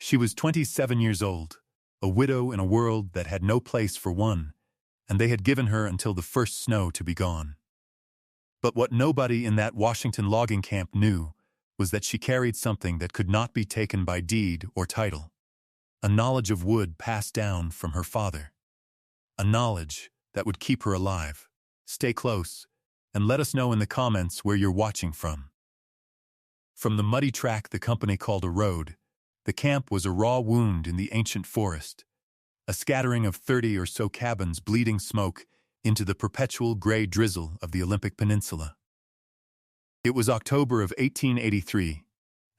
She was 27 years old, a widow in a world that had no place for one, and they had given her until the first snow to be gone. But what nobody in that Washington logging camp knew was that she carried something that could not be taken by deed or title. A knowledge of wood passed down from her father. A knowledge that would keep her alive. Stay close, and let us know in the comments where you're watching from. From the muddy track the company called a road, the camp was a raw wound in the ancient forest, a scattering of 30 or so cabins bleeding smoke into the perpetual gray drizzle of the Olympic Peninsula. It was October of 1883,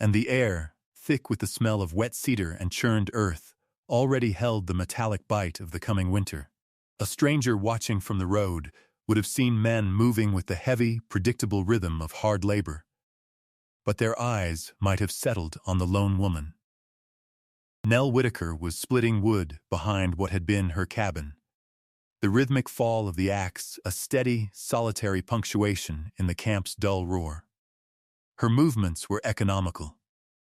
and the air, thick with the smell of wet cedar and churned earth, already held the metallic bite of the coming winter. A stranger watching from the road would have seen men moving with the heavy, predictable rhythm of hard labor, but their eyes might have settled on the lone woman. Nell Whitaker was splitting wood behind what had been her cabin. The rhythmic fall of the axe, a steady, solitary punctuation in the camp's dull roar. Her movements were economical,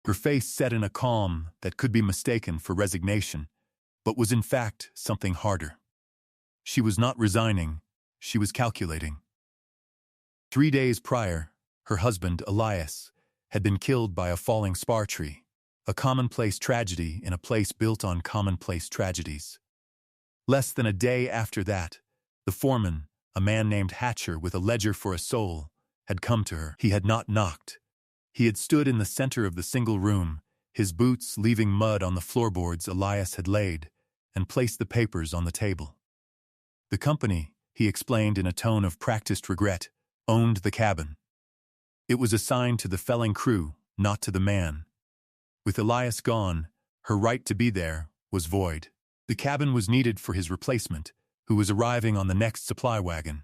her face set in a calm that could be mistaken for resignation, but was in fact something harder. She was not resigning, she was calculating. 3 days prior, her husband, Elias, had been killed by a falling spar tree, a commonplace tragedy in a place built on commonplace tragedies. Less than a day after that, the foreman, a man named Hatcher with a ledger for a soul, had come to her. He had not knocked. He had stood in the center of the single room, his boots leaving mud on the floorboards Elias had laid, and placed the papers on the table. The company, he explained in a tone of practiced regret, owned the cabin. It was assigned to the felling crew, not to the man. With Elias gone, her right to be there was void. The cabin was needed for his replacement, who was arriving on the next supply wagon.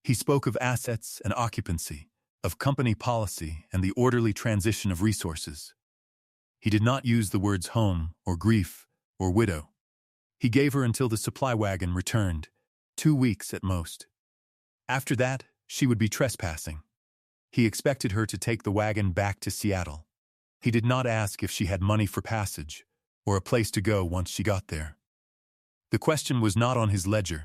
He spoke of assets and occupancy, of company policy and the orderly transition of resources. He did not use the words home or grief or widow. He gave her until the supply wagon returned, 2 weeks at most. After that, she would be trespassing. He expected her to take the wagon back to Seattle. He did not ask if she had money for passage or a place to go once she got there. The question was not on his ledger.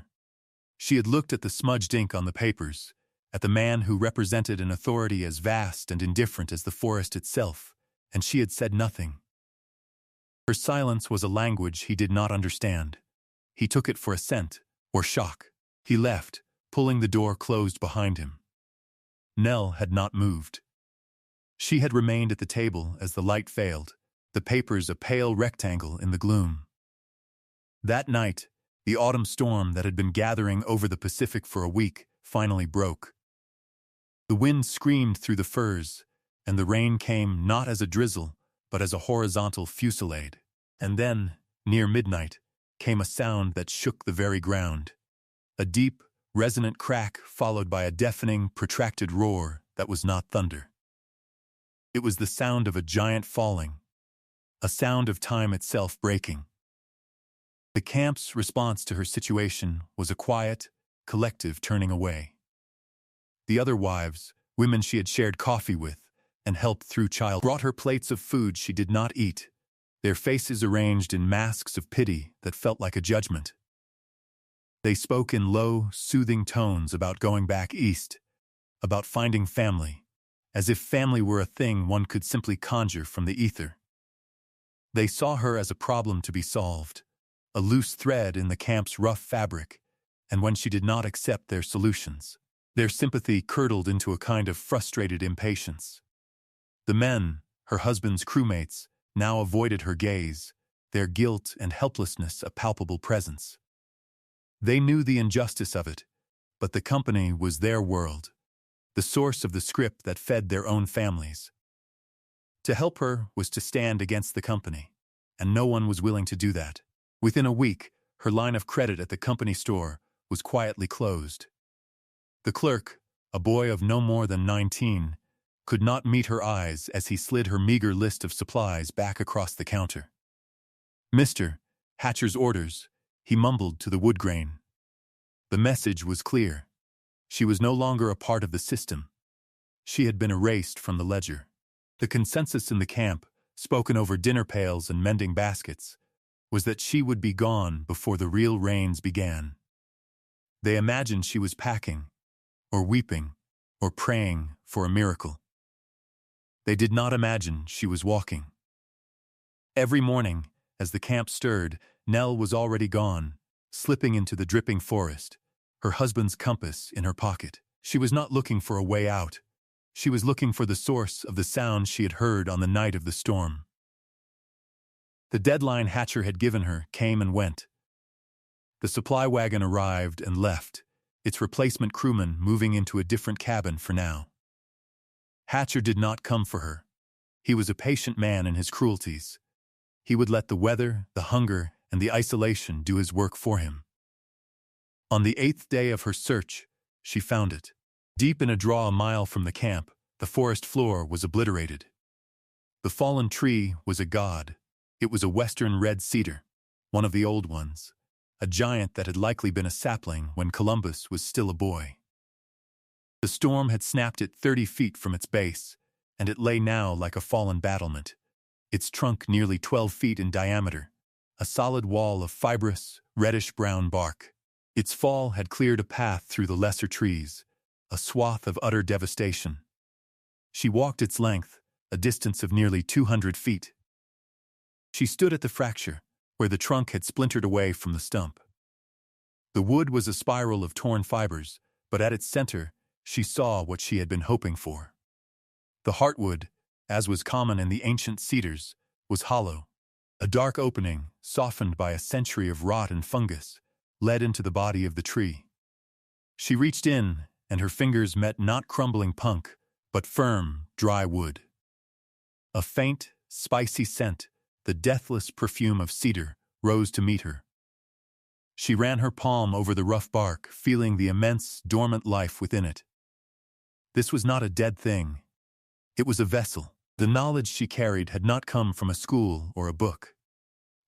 She had looked at the smudged ink on the papers, at the man who represented an authority as vast and indifferent as the forest itself, and she had said nothing. Her silence was a language he did not understand. He took it for assent or shock. He left, pulling the door closed behind him. Nell had not moved. She had remained at the table as the light failed, the papers a pale rectangle in the gloom. That night, the autumn storm that had been gathering over the Pacific for a week finally broke. The wind screamed through the firs, and the rain came not as a drizzle, but as a horizontal fusillade. And then, near midnight, came a sound that shook the very ground. A deep, resonant crack followed by a deafening, protracted roar that was not thunder. It was the sound of a giant falling, a sound of time itself breaking. The camp's response to her situation was a quiet, collective turning away. The other wives, women she had shared coffee with and helped through childbirth, brought her plates of food she did not eat, their faces arranged in masks of pity that felt like a judgment. They spoke in low, soothing tones about going back east, about finding family, as if family were a thing one could simply conjure from the ether. They saw her as a problem to be solved, a loose thread in the camp's rough fabric, and when she did not accept their solutions, their sympathy curdled into a kind of frustrated impatience. The men, her husband's crewmates, now avoided her gaze, their guilt and helplessness a palpable presence. They knew the injustice of it, but the company was their world, the source of the script that fed their own families. To help her was to stand against the company, and no one was willing to do that. Within a week, her line of credit at the company store was quietly closed. The clerk, a boy of no more than 19, could not meet her eyes as he slid her meager list of supplies back across the counter. "Mr. Hatcher's orders," he mumbled to the wood grain. The message was clear. She was no longer a part of the system. She had been erased from the ledger. The consensus in the camp spoken over dinner pails and mending baskets, was that she would be gone before the real rains began. They imagined she was packing, or weeping, or praying for a miracle. They did not imagine she was walking. Every morning, as the camp stirred, Nell was already gone, slipping into the dripping forest, her husband's compass in her pocket. She was not looking for a way out. She was looking for the source of the sound she had heard on the night of the storm. The deadline Hatcher had given her came and went. The supply wagon arrived and left, its replacement crewman moving into a different cabin for now. Hatcher did not come for her. He was a patient man in his cruelties. He would let the weather, the hunger, and the isolation do his work for him. On the 8th day of her search, she found it. Deep in a draw a mile from the camp, the forest floor was obliterated. The fallen tree was a god. It was a western red cedar, one of the old ones, a giant that had likely been a sapling when Columbus was still a boy. The storm had snapped it 30 feet from its base, and it lay now like a fallen battlement, its trunk nearly 12 feet in diameter, a solid wall of fibrous, reddish-brown bark. Its fall had cleared a path through the lesser trees, a swath of utter devastation. She walked its length, a distance of nearly 200 feet. She stood at the fracture, where the trunk had splintered away from the stump. The wood was a spiral of torn fibers, but at its center, she saw what she had been hoping for. The heartwood, as was common in the ancient cedars, was hollow. A dark opening, softened by a century of rot and fungus, led into the body of the tree. She reached in, and her fingers met not crumbling punk, but firm, dry wood. A faint, spicy scent, the deathless perfume of cedar, rose to meet her. She ran her palm over the rough bark, feeling the immense, dormant life within it. This was not a dead thing. It was a vessel. The knowledge she carried had not come from a school or a book.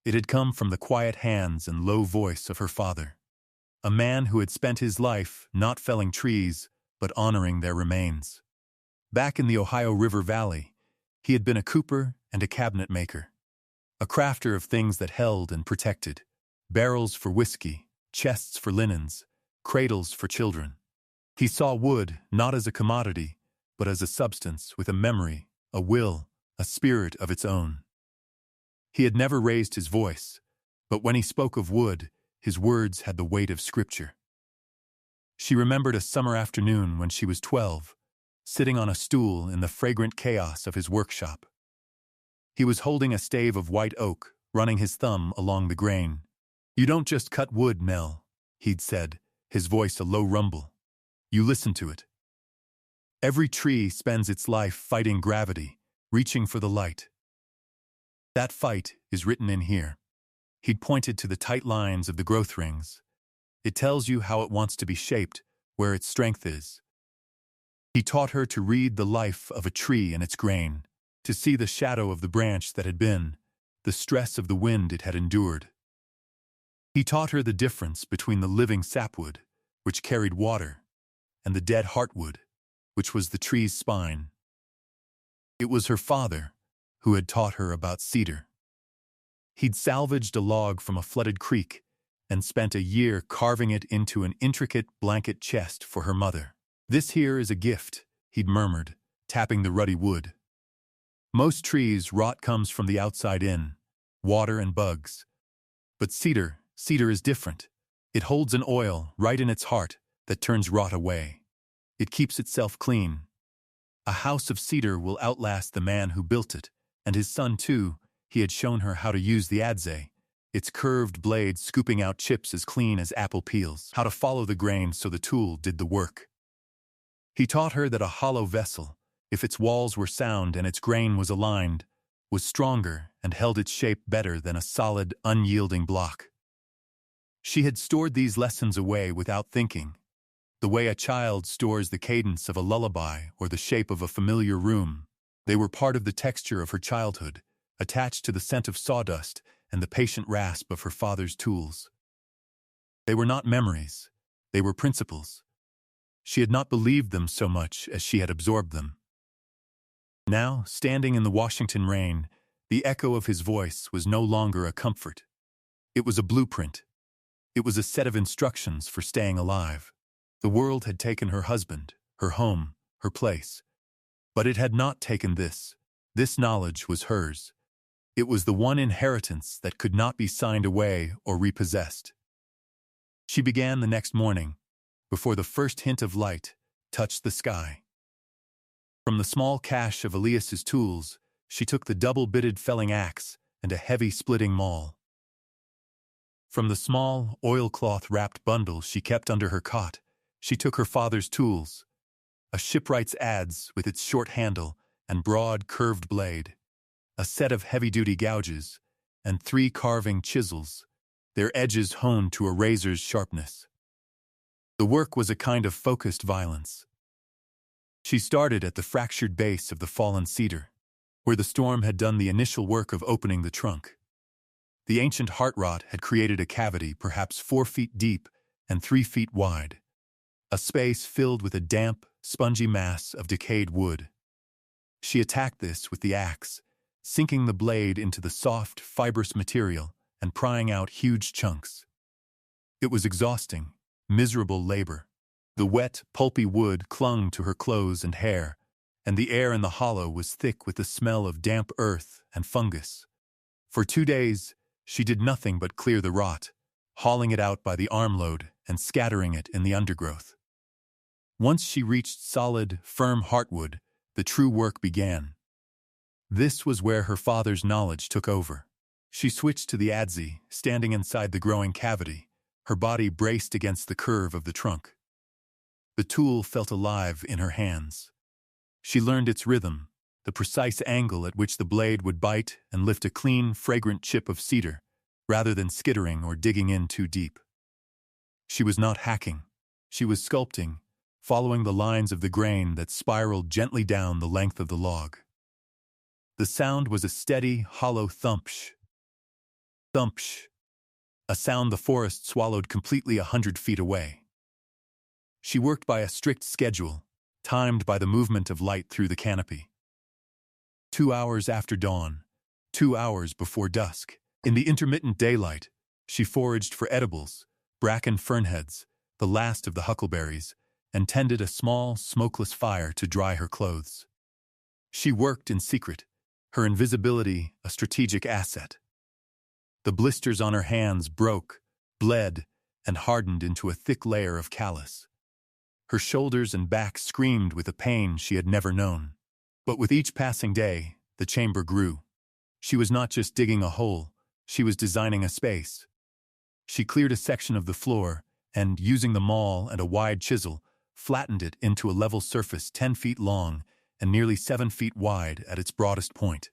It had come from the quiet hands and low voice of her father, a man who had spent his life not felling trees, but honoring their remains. Back in the Ohio River Valley, he had been a cooper and a cabinet maker, a crafter of things that held and protected, barrels for whiskey, chests for linens, cradles for children. He saw wood not as a commodity, but as a substance with a memory, a will, a spirit of its own. He had never raised his voice, but when he spoke of wood, his words had the weight of scripture. She remembered a summer afternoon when she was 12, sitting on a stool in the fragrant chaos of his workshop. He was holding a stave of white oak, running his thumb along the grain. "You don't just cut wood, Nell," he'd said, his voice a low rumble. "You listen to it. Every tree spends its life fighting gravity, reaching for the light. That fight is written in here." He'd pointed to the tight lines of the growth rings. "It tells you how it wants to be shaped, where its strength is." He taught her to read the life of a tree in its grain, to see the shadow of the branch that had been, the stress of the wind it had endured. He taught her the difference between the living sapwood, which carried water, and the dead heartwood, which was the tree's spine. It was her father who had taught her about cedar. He'd salvaged a log from a flooded creek and spent a year carving it into an intricate blanket chest for her mother. "This here is a gift," he'd murmured, tapping the ruddy wood. "Most trees, rot comes from the outside in, water and bugs. But cedar is different. It holds an oil right in its heart that turns rot away. It keeps itself clean. A house of cedar will outlast the man who built it, and his son too." He had shown her how to use the adze, its curved blade scooping out chips as clean as apple peels, how to follow the grain so the tool did the work. He taught her that a hollow vessel, if its walls were sound and its grain was aligned, was stronger and held its shape better than a solid, unyielding block. She had stored these lessons away without thinking, the way a child stores the cadence of a lullaby or the shape of a familiar room. They were part of the texture of her childhood, attached to the scent of sawdust and the patient rasp of her father's tools. They were not memories, they were principles. She had not believed them so much as she had absorbed them. Now, standing in the Washington rain, The echo of his voice was no longer a comfort. It was a blueprint. It was a set of instructions for staying alive. The world had taken her husband, her home, her place. But it had not taken this. This knowledge was hers. It was the one inheritance that could not be signed away or repossessed. She began the next morning, before the first hint of light touched the sky. From the small cache of Elias's tools, she took the double-bitted felling axe and a heavy splitting maul. From the small, oilcloth-wrapped bundle she kept under her cot, she took her father's tools, a shipwright's adze with its short handle and broad, curved blade, a set of heavy-duty gouges, and 3 carving chisels, their edges honed to a razor's sharpness. The work was a kind of focused violence. She started at the fractured base of the fallen cedar, where the storm had done the initial work of opening the trunk. The ancient heart rot had created a cavity perhaps 4 feet deep and 3 feet wide, a space filled with a damp, spongy mass of decayed wood. She attacked this with the axe, sinking the blade into the soft, fibrous material and prying out huge chunks. It was exhausting, miserable labor. The wet, pulpy wood clung to her clothes and hair, and the air in the hollow was thick with the smell of damp earth and fungus. For 2 days, she did nothing but clear the rot, hauling it out by the armload and scattering it in the undergrowth. Once she reached solid, firm heartwood, the true work began. This was where her father's knowledge took over. She switched to the adze, standing inside the growing cavity, her body braced against the curve of the trunk. The tool felt alive in her hands. She learned its rhythm, the precise angle at which the blade would bite and lift a clean, fragrant chip of cedar, rather than skittering or digging in too deep. She was not hacking. She was sculpting, following the lines of the grain that spiraled gently down the length of the log. The sound was a steady, hollow thumpsh. Thumpsh. A sound the forest swallowed completely 100 feet away. She worked by a strict schedule, timed by the movement of light through the canopy. 2 hours after dawn, 2 hours before dusk, in the intermittent daylight, she foraged for edibles, bracken fernheads, the last of the huckleberries, and tended a small, smokeless fire to dry her clothes. She worked in secret, her invisibility a strategic asset. The blisters on her hands broke, bled, and hardened into a thick layer of callus. Her shoulders and back screamed with a pain she had never known. But with each passing day, the chamber grew. She was not just digging a hole, she was designing a space. She cleared a section of the floor and, using the maul and a wide chisel, flattened it into a level surface 10 feet long and nearly 7 feet wide at its broadest point.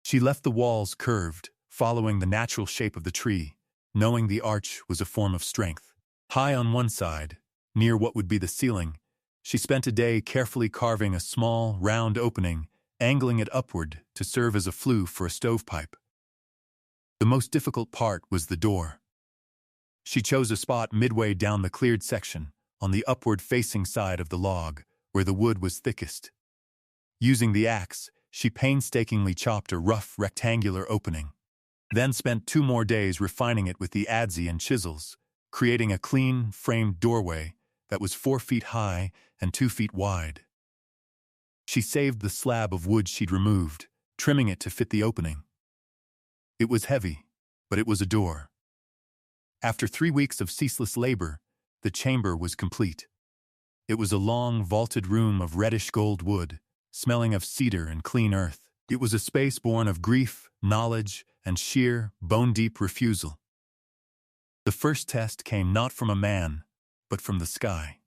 She left the walls curved, following the natural shape of the tree, knowing the arch was a form of strength. High on one side, near what would be the ceiling, she spent a day carefully carving a small, round opening, angling it upward to serve as a flue for a stovepipe. The most difficult part was the door. She chose a spot midway down the cleared section, on the upward-facing side of the log, where the wood was thickest. Using the axe, she painstakingly chopped a rough, rectangular opening, then spent 2 more days refining it with the adze and chisels, creating a clean, framed doorway that was 4 feet high and 2 feet wide. She saved the slab of wood she'd removed, trimming it to fit the opening. It was heavy, but it was a door. After 3 weeks of ceaseless labor, the chamber was complete. It was a long, vaulted room of reddish-gold wood, smelling of cedar and clean earth. It was a space born of grief, knowledge, and sheer, bone-deep refusal. The first test came not from a man, but from the sky.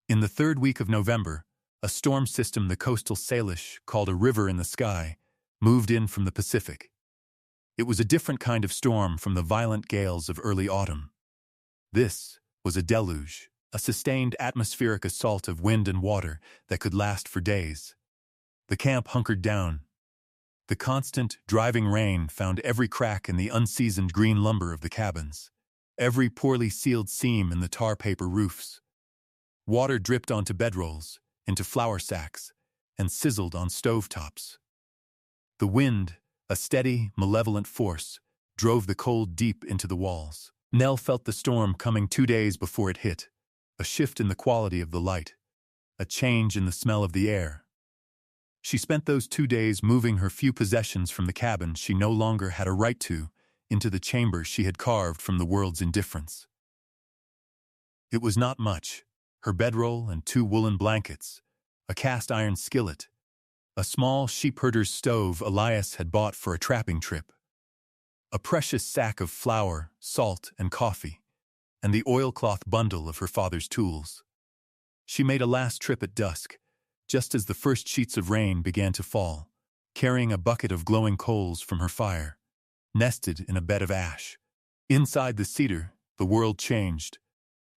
In the 3rd week of November, a storm system the coastal Salish called a river in the sky moved in from the Pacific. It was a different kind of storm from the violent gales of early autumn. This was a deluge, a sustained atmospheric assault of wind and water that could last for days. The camp hunkered down. The constant, driving rain found every crack in the unseasoned green lumber of the cabins, every poorly sealed seam in the tar paper roofs. Water dripped onto bedrolls, into flour sacks, and sizzled on stovetops. The wind, a steady, malevolent force, drove the cold deep into the walls. Nell felt the storm coming 2 days before it hit, a shift in the quality of the light, a change in the smell of the air. She spent those 2 days moving her few possessions from the cabin she no longer had a right to into the chamber she had carved from the world's indifference. It was not much: her bedroll and 2 woolen blankets, a cast-iron skillet, a small sheepherder's stove Elias had bought for a trapping trip, a precious sack of flour, salt, and coffee, and the oilcloth bundle of her father's tools. She made a last trip at dusk, just as the first sheets of rain began to fall, carrying a bucket of glowing coals from her fire, nested in a bed of ash. Inside the cedar, the world changed.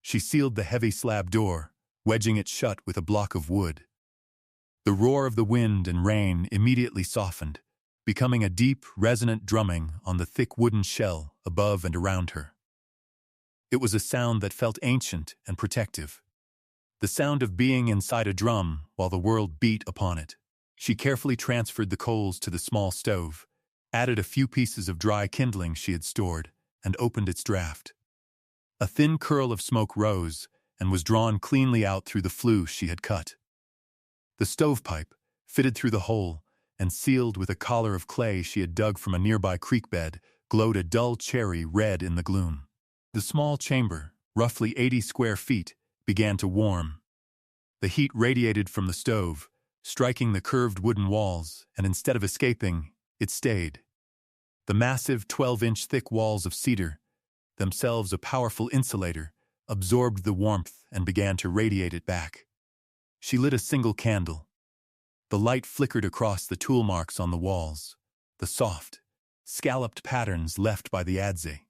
She sealed the heavy slab door, wedging it shut with a block of wood. The roar of the wind and rain immediately softened, becoming a deep, resonant drumming on the thick wooden shell above and around her. It was a sound that felt ancient and protective, the sound of being inside a drum while the world beat upon it. She carefully transferred the coals to the small stove, added a few pieces of dry kindling she had stored, and opened its draft. A thin curl of smoke rose and was drawn cleanly out through the flue she had cut. The stovepipe, fitted through the hole and sealed with a collar of clay she had dug from a nearby creek bed, glowed a dull cherry red in the gloom. The small chamber, roughly 80 square feet, began to warm. The heat radiated from the stove, striking the curved wooden walls, and instead of escaping, it stayed. The massive 12-inch thick walls of cedar, themselves a powerful insulator, absorbed the warmth and began to radiate it back. She lit a single candle. The light flickered across the tool marks on the walls, the soft, scalloped patterns left by the adze.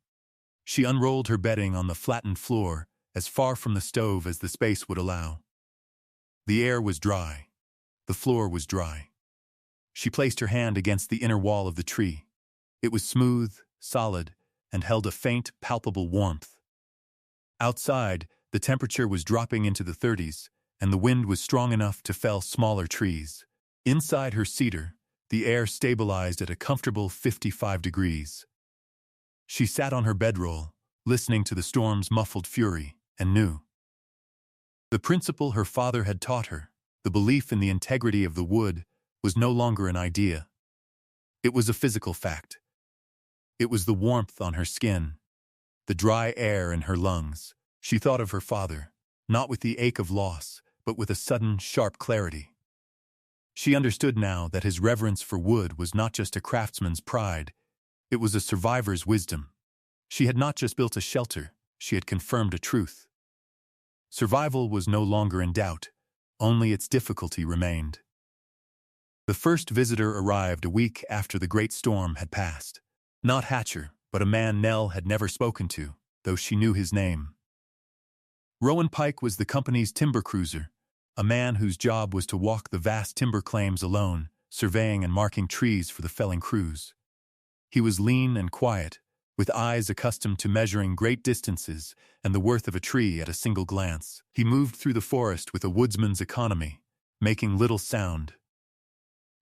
She unrolled her bedding on the flattened floor, as far from the stove as the space would allow. The air was dry. The floor was dry. She placed her hand against the inner wall of the tree. It was smooth, solid, and held a faint, palpable warmth. Outside, the temperature was dropping into the 30s, and the wind was strong enough to fell smaller trees. Inside her cedar, the air stabilized at a comfortable 55 degrees. She sat on her bedroll, listening to the storm's muffled fury, and knew. The principle her father had taught her, the belief in the integrity of the wood, was no longer an idea. It was a physical fact. It was the warmth on her skin, the dry air in her lungs. She thought of her father, not with the ache of loss, but with a sudden, sharp clarity. She understood now that his reverence for wood was not just a craftsman's pride, it was a survivor's wisdom. She had not just built a shelter, she had confirmed a truth. Survival was no longer in doubt, only its difficulty remained. The first visitor arrived a week after the great storm had passed. Not Hatcher, but a man Nell had never spoken to, though she knew his name. Rowan Pike was the company's timber cruiser, a man whose job was to walk the vast timber claims alone, surveying and marking trees for the felling crews. He was lean and quiet, with eyes accustomed to measuring great distances and the worth of a tree at a single glance. He moved through the forest with a woodsman's economy, making little sound.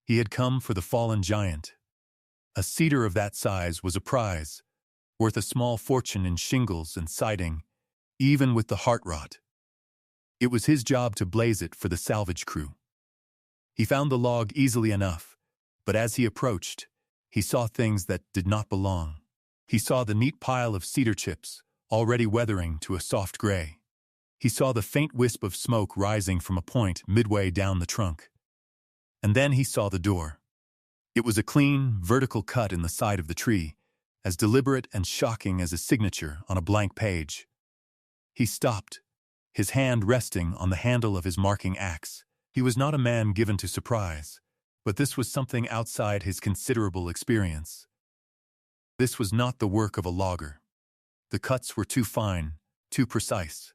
He had come for the fallen giant. A cedar of that size was a prize, worth a small fortune in shingles and siding, even with the heart rot. It was his job to blaze it for the salvage crew. He found the log easily enough, but as he approached, he saw things that did not belong. He saw the neat pile of cedar chips, already weathering to a soft gray. He saw the faint wisp of smoke rising from a point midway down the trunk. And then he saw the door. It was a clean, vertical cut in the side of the tree, as deliberate and shocking as a signature on a blank page. He stopped, his hand resting on the handle of his marking axe. He was not a man given to surprise, but this was something outside his considerable experience. This was not the work of a logger. The cuts were too fine, too precise.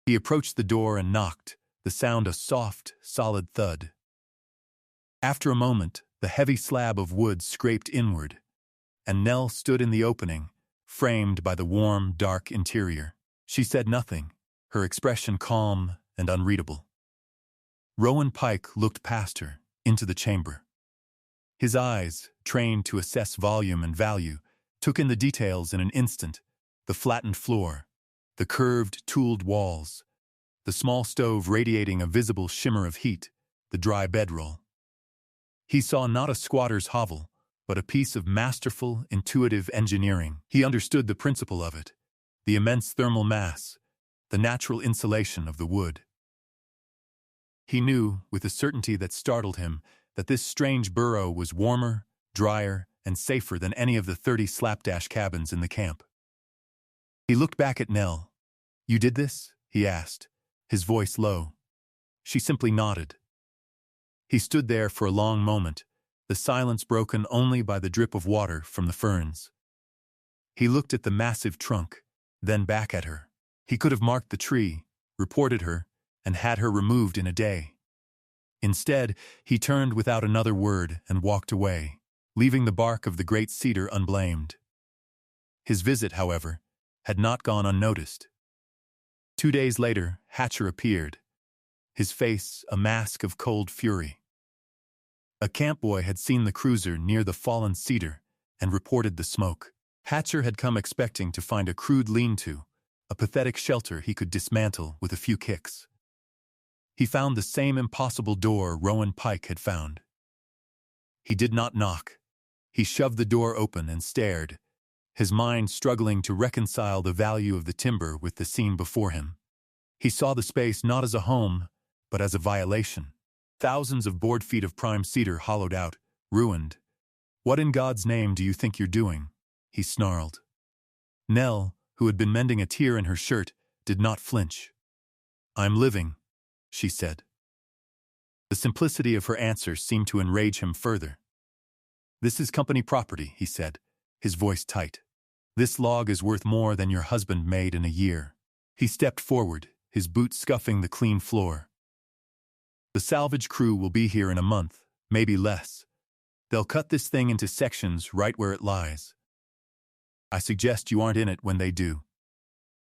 He approached the door and knocked, the sound a soft, solid thud. After a moment, the heavy slab of wood scraped inward, and Nell stood in the opening, framed by the warm, dark interior. She said nothing, her expression calm and unreadable. Rowan Pike looked past her, into the chamber. His eyes, trained to assess volume and value, took in the details in an instant: the flattened floor, the curved, tooled walls, the small stove radiating a visible shimmer of heat, the dry bedroll. He saw not a squatter's hovel, but a piece of masterful, intuitive engineering. He understood the principle of it: the immense thermal mass, the natural insulation of the wood. He knew, with a certainty that startled him, that this strange burrow was warmer, drier, and safer than any of the 30 slapdash cabins in the camp. He looked back at Nell. "You did this?" he asked, his voice low. She simply nodded. He stood there for a long moment, the silence broken only by the drip of water from the ferns. He looked at the massive trunk, then back at her. He could have marked the tree, reported her, and had her removed in a day. Instead, he turned without another word and walked away, leaving the bark of the great cedar unblamed. His visit, however, had not gone unnoticed. 2 days later, Hatcher appeared, his face a mask of cold fury. A campboy had seen the cruiser near the fallen cedar and reported the smoke. Hatcher had come expecting to find a crude lean-to, a pathetic shelter he could dismantle with a few kicks. He found the same impossible door Rowan Pike had found. He did not knock. He shoved the door open and stared, his mind struggling to reconcile the value of the timber with the scene before him. He saw the space not as a home, but as a violation. Thousands of board feet of prime cedar hollowed out, ruined. "What in God's name do you think you're doing?" he snarled. Nell, who had been mending a tear in her shirt, did not flinch. "I'm living," she said. The simplicity of her answer seemed to enrage him further. "This is company property," he said, his voice tight. "This log is worth more than your husband made in a year." He stepped forward, his boots scuffing the clean floor. "The salvage crew will be here in a month, maybe less. They'll cut this thing into sections right where it lies. I suggest you aren't in it when they do."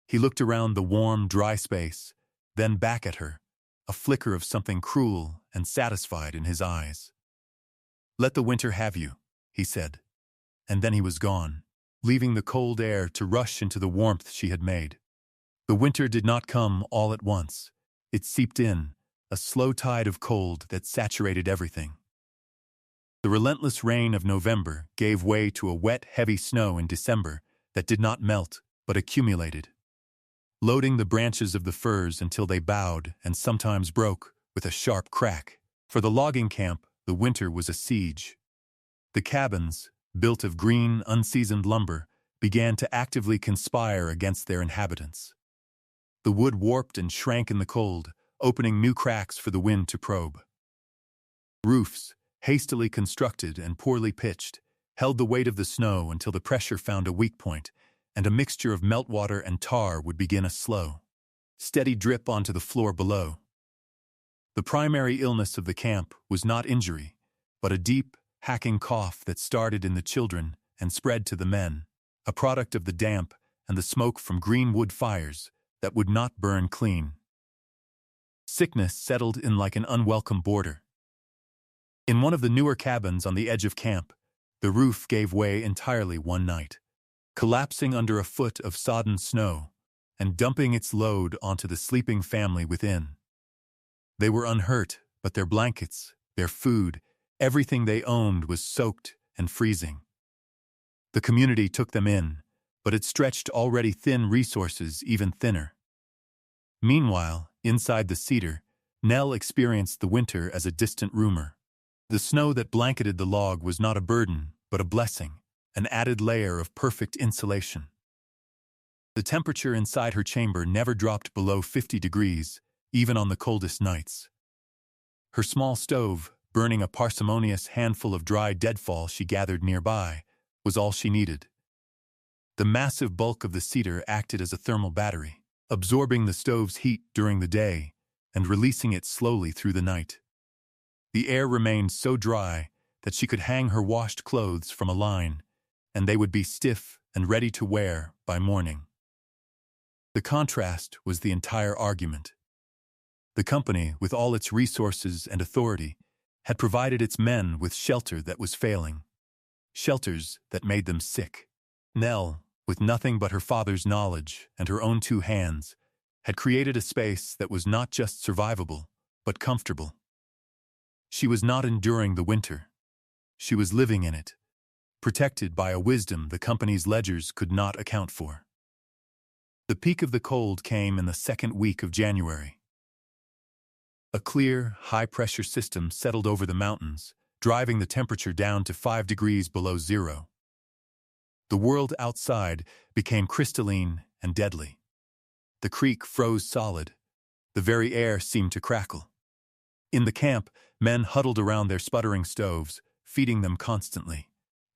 He looked around the warm, dry space, then back at her, a flicker of something cruel and satisfied in his eyes. "Let the winter have you," he said. And then he was gone, leaving the cold air to rush into the warmth she had made. The winter did not come all at once. It seeped in, a slow tide of cold that saturated everything. The relentless rain of November gave way to a wet, heavy snow in December that did not melt, but accumulated, loading the branches of the firs until they bowed and sometimes broke with a sharp crack. For the logging camp, the winter was a siege. The cabins, built of green, unseasoned lumber, began to actively conspire against their inhabitants. The wood warped and shrank in the cold, opening new cracks for the wind to probe. Roofs, hastily constructed and poorly pitched, held the weight of the snow until the pressure found a weak point, and a mixture of meltwater and tar would begin a slow, steady drip onto the floor below. The primary illness of the camp was not injury, but a deep, hacking cough that started in the children and spread to the men, a product of the damp and the smoke from green wood fires that would not burn clean. Sickness settled in like an unwelcome boarder. In one of the newer cabins on the edge of camp, the roof gave way entirely one night, collapsing under a foot of sodden snow and dumping its load onto the sleeping family within. They were unhurt, but their blankets, their food, everything they owned was soaked and freezing. The community took them in, but it stretched already thin resources even thinner. Meanwhile, inside the cedar, Nell experienced the winter as a distant rumor. The snow that blanketed the log was not a burden, but a blessing, an added layer of perfect insulation. The temperature inside her chamber never dropped below 50 degrees, even on the coldest nights. Her small stove, burning a parsimonious handful of dry deadfall she gathered nearby, was all she needed. The massive bulk of the cedar acted as a thermal battery, absorbing the stove's heat during the day and releasing it slowly through the night. The air remained so dry that she could hang her washed clothes from a line, and they would be stiff and ready to wear by morning. The contrast was the entire argument. The company, with all its resources and authority, had provided its men with shelter that was failing, shelters that made them sick. Nell, with nothing but her father's knowledge and her own two hands, had created a space that was not just survivable, but comfortable. She was not enduring the winter. She was living in it, protected by a wisdom the company's ledgers could not account for. The peak of the cold came in the second week of January. A clear, high-pressure system settled over the mountains, driving the temperature down to 5 degrees below zero. The world outside became crystalline and deadly. The creek froze solid. The very air seemed to crackle. In the camp, men huddled around their sputtering stoves, feeding them constantly.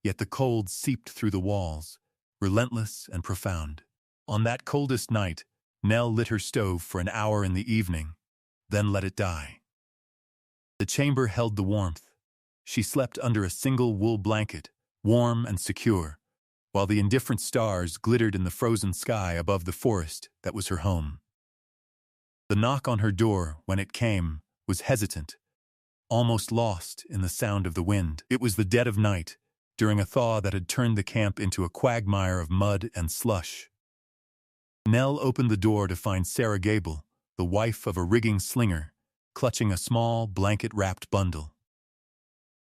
Yet the cold seeped through the walls, relentless and profound. On that coldest night, Nell lit her stove for an hour in the evening, then let it die. The chamber held the warmth. She slept under a single wool blanket, warm and secure, while the indifferent stars glittered in the frozen sky above the forest that was her home. The knock on her door, when it came, was hesitant, almost lost in the sound of the wind. It was the dead of night, during a thaw that had turned the camp into a quagmire of mud and slush. Nell opened the door to find Sarah Gable, the wife of a rigging slinger, clutching a small, blanket-wrapped bundle.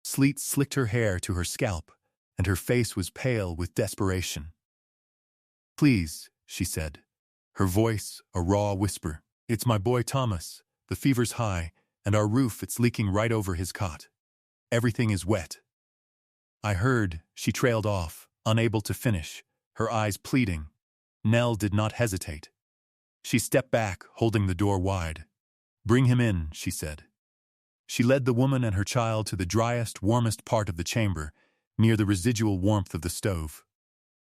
Sleet slicked her hair to her scalp, and her face was pale with desperation. "Please," she said, her voice a raw whisper. "It's my boy Thomas. The fever's high, and our roof it's leaking right over his cot. Everything is wet." "I heard," she trailed off, unable to finish, her eyes pleading. Nell did not hesitate. She stepped back, holding the door wide. "Bring him in," she said. She led the woman and her child to the driest, warmest part of the chamber, near the residual warmth of the stove.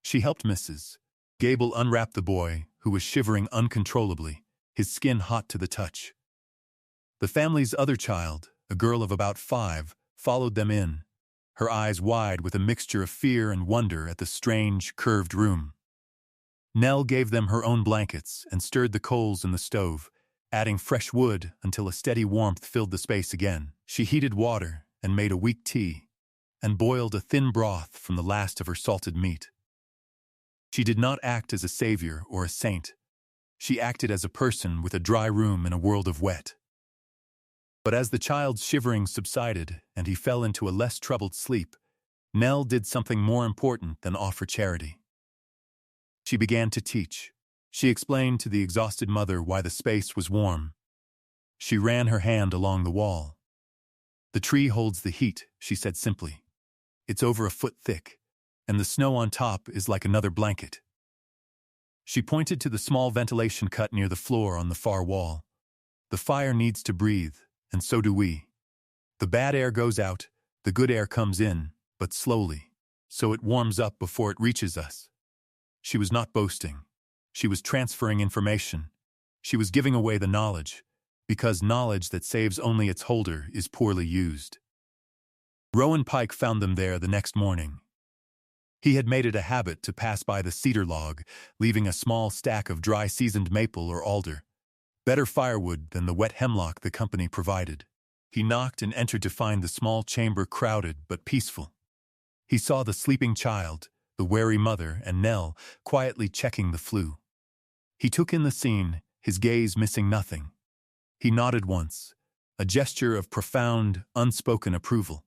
She helped Mrs. Gable unwrap the boy, who was shivering uncontrollably, his skin hot to the touch. The family's other child, a girl of about 5, followed them in, her eyes wide with a mixture of fear and wonder at the strange, curved room. Nell gave them her own blankets and stirred the coals in the stove, adding fresh wood until a steady warmth filled the space again. She heated water and made a weak tea, and boiled a thin broth from the last of her salted meat. She did not act as a savior or a saint. She acted as a person with a dry room in a world of wet. But as the child's shivering subsided and he fell into a less troubled sleep, Nell did something more important than offer charity. She began to teach. She explained to the exhausted mother why the space was warm. She ran her hand along the wall. "The tree holds the heat," she said simply. "It's over a foot thick, and the snow on top is like another blanket." She pointed to the small ventilation cut near the floor on the far wall. "The fire needs to breathe, and so do we. The bad air goes out, the good air comes in, but slowly, so it warms up before it reaches us." She was not boasting. She was transferring information. She was giving away the knowledge, because knowledge that saves only its holder is poorly used. Rowan Pike found them there the next morning. He had made it a habit to pass by the cedar log, leaving a small stack of dry seasoned maple or alder, better firewood than the wet hemlock the company provided. He knocked and entered to find the small chamber crowded but peaceful. He saw the sleeping child, the wary mother, and Nell quietly checking the flue. He took in the scene, his gaze missing nothing. He nodded once, a gesture of profound, unspoken approval.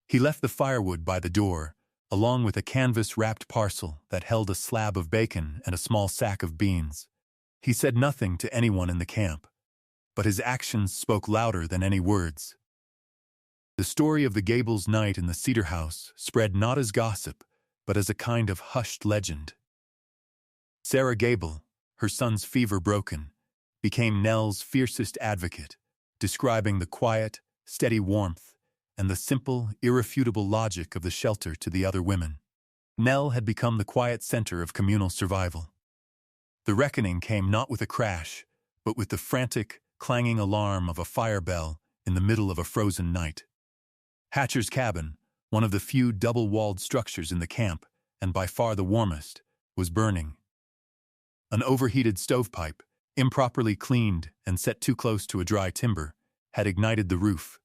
He left the firewood by the door, along with a canvas-wrapped parcel that held a slab of bacon and a small sack of beans. He said nothing to anyone in the camp, but his actions spoke louder than any words. The story of the Gables' night in the cedar house spread not as gossip, but as a kind of hushed legend. Sarah Gable, her son's fever broken, became Nell's fiercest advocate, describing the quiet, steady warmth and the simple, irrefutable logic of the shelter to the other women. Nell had become the quiet center of communal survival. The reckoning came not with a crash, but with the frantic, clanging alarm of a fire bell in the middle of a frozen night. Hatcher's cabin, one of the few double-walled structures in the camp, and by far the warmest, was burning. An overheated stovepipe, improperly cleaned and set too close to a dry timber, had ignited the roof.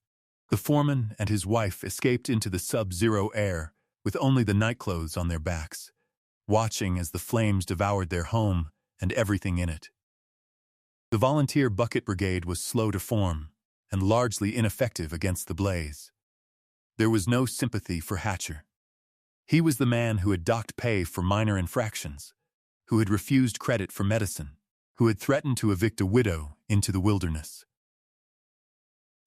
The foreman and his wife escaped into the sub-zero air with only the nightclothes on their backs, watching as the flames devoured their home and everything in it. The volunteer bucket brigade was slow to form and largely ineffective against the blaze. There was no sympathy for Hatcher. He was the man who had docked pay for minor infractions, who had refused credit for medicine, who had threatened to evict a widow into the wilderness.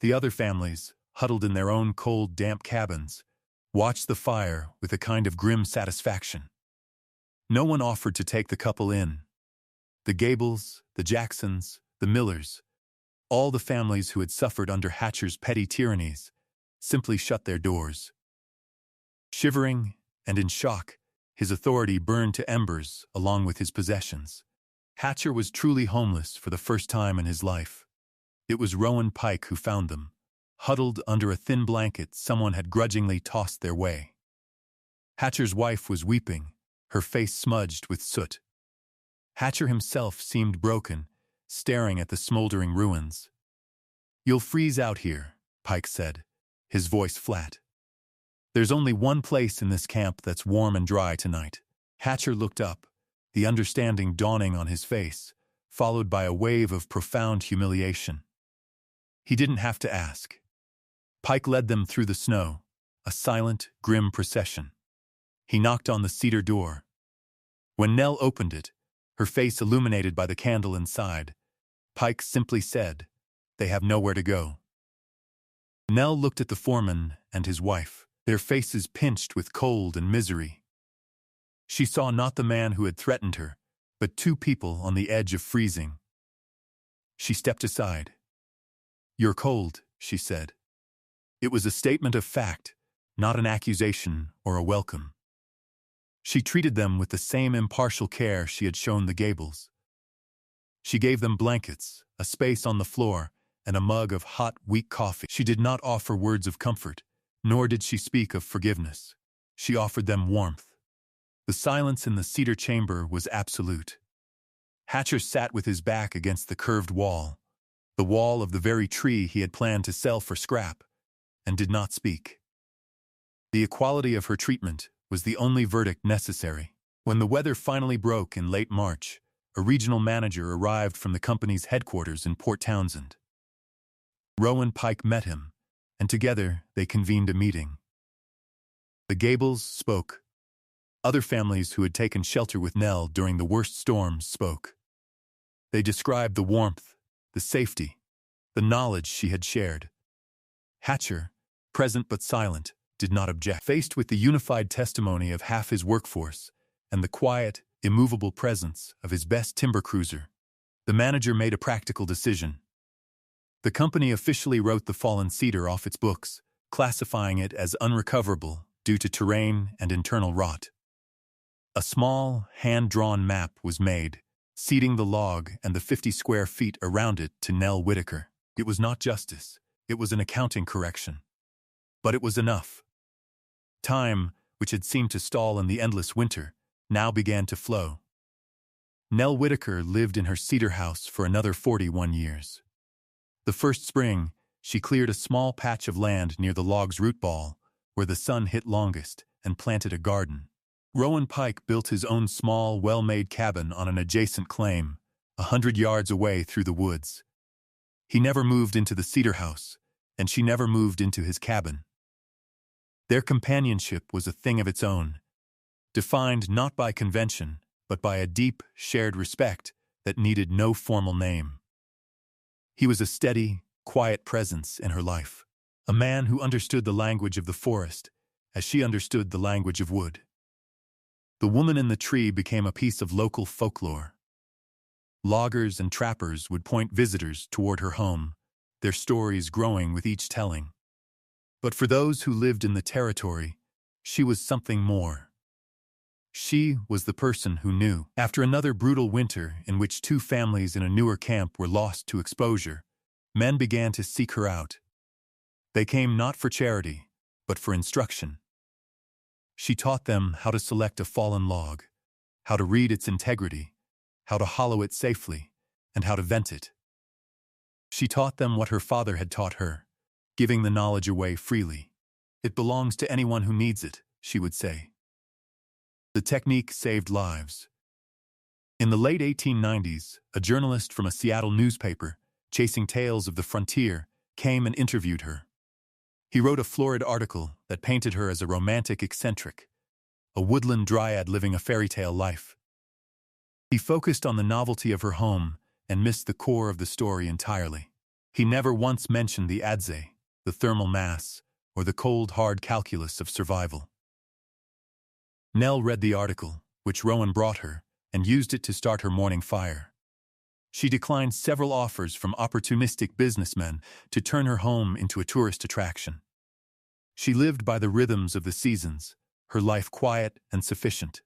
The other families, huddled in their own cold, damp cabins, watched the fire with a kind of grim satisfaction. No one offered to take the couple in. The Gables, the Jacksons, the Millers, all the families who had suffered under Hatcher's petty tyrannies, simply shut their doors. Shivering and in shock, his authority burned to embers along with his possessions. Hatcher was truly homeless for the first time in his life. It was Rowan Pike who found them, huddled under a thin blanket someone had grudgingly tossed their way. Hatcher's wife was weeping, her face smudged with soot. Hatcher himself seemed broken, staring at the smoldering ruins. "You'll freeze out here," Pike said, his voice flat. "There's only one place in this camp that's warm and dry tonight." Hatcher looked up, the understanding dawning on his face, followed by a wave of profound humiliation. He didn't have to ask. Pike led them through the snow, a silent, grim procession. He knocked on the cedar door. When Nell opened it, her face illuminated by the candle inside, Pike simply said, "They have nowhere to go." Nell looked at the foreman and his wife, their faces pinched with cold and misery. She saw not the man who had threatened her, but two people on the edge of freezing. She stepped aside. "You're cold," she said. It was a statement of fact, not an accusation or a welcome. She treated them with the same impartial care she had shown the Gables. She gave them blankets, a space on the floor, and a mug of hot, weak coffee. She did not offer words of comfort, nor did she speak of forgiveness. She offered them warmth. The silence in the cedar chamber was absolute. Hatcher sat with his back against the curved wall, the wall of the very tree he had planned to sell for scrap, and did not speak. The equality of her treatment was the only verdict necessary. When the weather finally broke in late March, a regional manager arrived from the company's headquarters in Port Townsend. Rowan Pike met him, and together they convened a meeting. The Gables spoke. Other families who had taken shelter with Nell during the worst storms spoke. They described the warmth, the safety, the knowledge she had shared. Hatcher, present but silent, did not object. Faced with the unified testimony of half his workforce and the quiet, immovable presence of his best timber cruiser, the manager made a practical decision. The company officially wrote the fallen cedar off its books, classifying it as unrecoverable due to terrain and internal rot. A small, hand-drawn map was made, ceding the log and the 50 square feet around it to Nell Whitaker. It was not justice, it was an accounting correction. But it was enough. Time, which had seemed to stall in the endless winter, now began to flow. Nell Whitaker lived in her cedar house for another 41 years. The first spring, she cleared a small patch of land near the log's root ball, where the sun hit longest, and planted a garden. Rowan Pike built his own small, well-made cabin on an adjacent claim, 100 yards away through the woods. He never moved into the cedar house, and she never moved into his cabin. Their companionship was a thing of its own, defined not by convention, but by a deep, shared respect that needed no formal name. He was a steady, quiet presence in her life, a man who understood the language of the forest as she understood the language of wood. The woman in the tree became a piece of local folklore. Loggers and trappers would point visitors toward her home, their stories growing with each telling. But for those who lived in the territory, she was something more. She was the person who knew. After another brutal winter in which two families in a newer camp were lost to exposure, men began to seek her out. They came not for charity, but for instruction. She taught them how to select a fallen log, how to read its integrity, how to hollow it safely, and how to vent it. She taught them what her father had taught her, giving the knowledge away freely. "It belongs to anyone who needs it," she would say. The technique saved lives. In the late 1890s, a journalist from a Seattle newspaper, chasing tales of the frontier, came and interviewed her. He wrote a florid article that painted her as a romantic eccentric, a woodland dryad living a fairy tale life. He focused on the novelty of her home and missed the core of the story entirely. He never once mentioned the adze, the thermal mass, or the cold, hard calculus of survival. Nell read the article, which Rowan brought her, and used it to start her morning fire. She declined several offers from opportunistic businessmen to turn her home into a tourist attraction. She lived by the rhythms of the seasons, her life quiet and sufficient.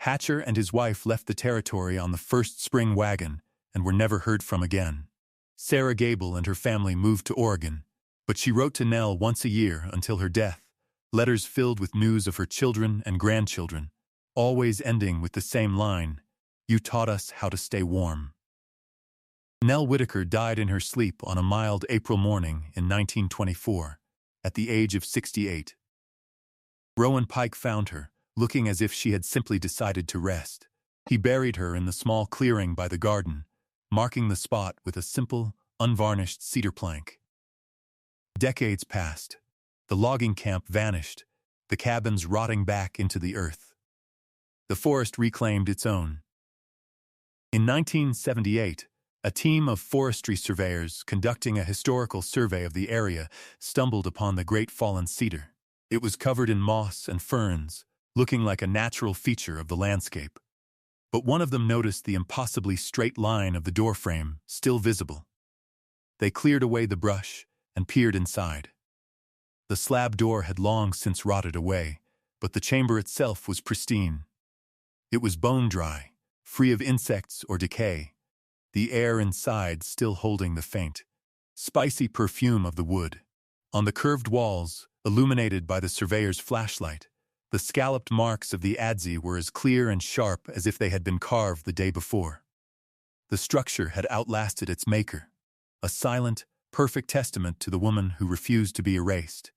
Hatcher and his wife left the territory on the first spring wagon and were never heard from again. Sarah Gable and her family moved to Oregon, but she wrote to Nell once a year until her death, letters filled with news of her children and grandchildren, always ending with the same line, "You taught us how to stay warm." Nell Whitaker died in her sleep on a mild April morning in 1924, at the age of 68. Rowan Pike found her, looking as if she had simply decided to rest. He buried her in the small clearing by the garden, marking the spot with a simple, unvarnished cedar plank. Decades passed. The logging camp vanished, the cabins rotting back into the earth. The forest reclaimed its own. In 1978, a team of forestry surveyors conducting a historical survey of the area stumbled upon the great fallen cedar. It was covered in moss and ferns, looking like a natural feature of the landscape. But one of them noticed the impossibly straight line of the doorframe still visible. They cleared away the brush and peered inside. The slab door had long since rotted away, but the chamber itself was pristine. It was bone-dry, free of insects or decay, the air inside still holding the faint, spicy perfume of the wood. On the curved walls, illuminated by the surveyor's flashlight, the scalloped marks of the adze were as clear and sharp as if they had been carved the day before. The structure had outlasted its maker, a silent, perfect testament to the woman who refused to be erased.